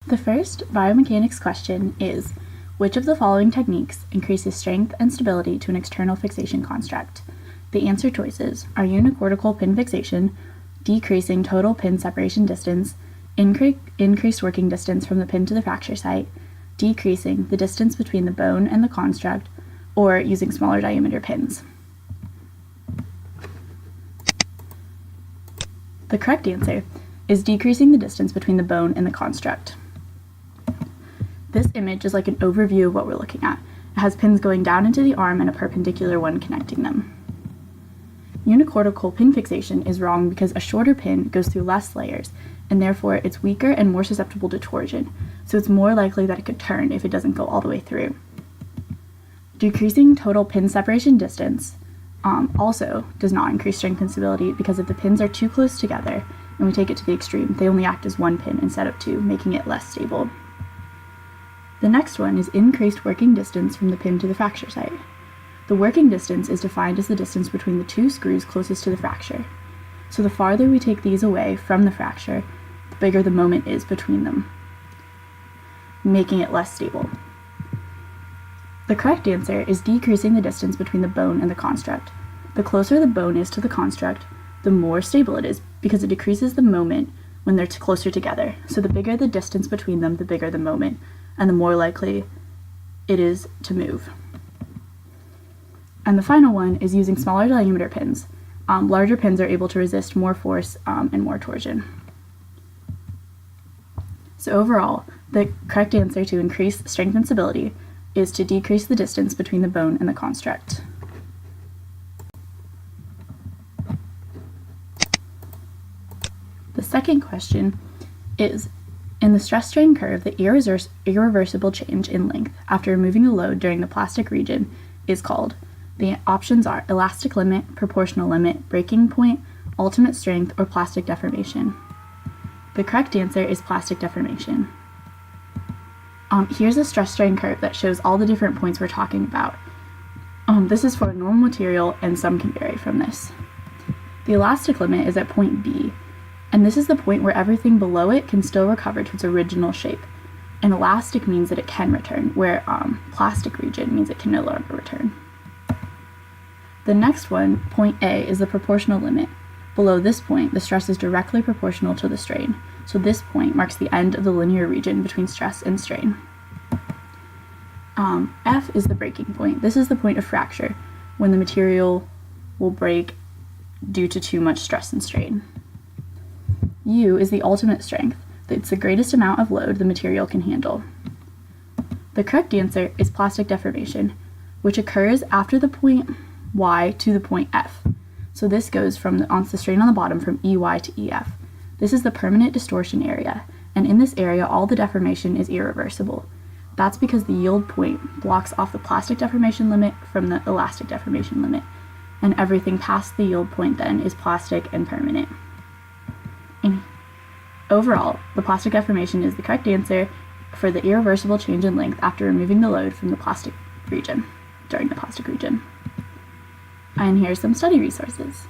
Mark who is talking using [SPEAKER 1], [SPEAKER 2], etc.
[SPEAKER 1] The first biomechanics question is, which of the following techniques increases strength and stability to an external fixation construct? The answer choices are unicortical pin fixation, decreasing total pin separation distance, increased working distance from the pin to the fracture site, decreasing the distance between the bone and the construct, or using smaller diameter pins. The correct answer is decreasing the distance between the bone and the construct. This image is like an overview of what we're looking at. It has pins going down into the arm and a perpendicular one connecting them. Unicortical pin fixation is wrong because a shorter pin goes through less layers, and therefore it's weaker and more susceptible to torsion, so it's more likely that it could turn if it doesn't go all the way through. Decreasing total pin separation distance also does not increase strength and stability because if the pins are too close together and we take it to the extreme, they only act as one pin instead of two, making it less stable. The next one is increased working distance from the pin to the fracture site. The working distance is defined as the distance between the two screws closest to the fracture. So the farther we take these away from the fracture, the bigger the moment is between them, making it less stable. The correct answer is decreasing the distance between the bone and the construct. The closer the bone is to the construct, the more stable it is because it decreases the moment when they're closer together. So the bigger the distance between them, the bigger the moment, and the more likely it is to move. And the final one is using smaller diameter pins. Larger pins are able to resist more force and more torsion. So overall, the correct answer to increase strength and stability is to decrease the distance between the bone and the construct. The second question is, in the stress-strain curve, the irreversible change in length after removing the load during the plastic region is called. The options are elastic limit, proportional limit, breaking point, ultimate strength, or plastic deformation. The correct answer is plastic deformation. Here's a stress-strain curve that shows all the different points we're talking about. This is for a normal material, and some can vary from this. The elastic limit is at point B, and this is the point where everything below it can still recover to its original shape. And elastic means that it can return, where plastic region means it can no longer return. The next one, point A, is the proportional limit. Below this point, the stress is directly proportional to the strain, so this point marks the end of the linear region between stress and strain. F is the breaking point. This is the point of fracture, when the material will break due to too much stress and strain. U is the ultimate strength. It's the greatest amount of load the material can handle. The correct answer is plastic deformation, which occurs after the point Y to the point F. So this goes from the strain on the bottom from EY to EF. This is the permanent distortion area, and in this area all the deformation is irreversible. That's because the yield point blocks off the plastic deformation limit from the elastic deformation limit, and everything past the yield point then is plastic and permanent. And overall, the plastic deformation is the correct answer for the irreversible change in length after removing the load from the plastic region, during the plastic region. And here's some study resources.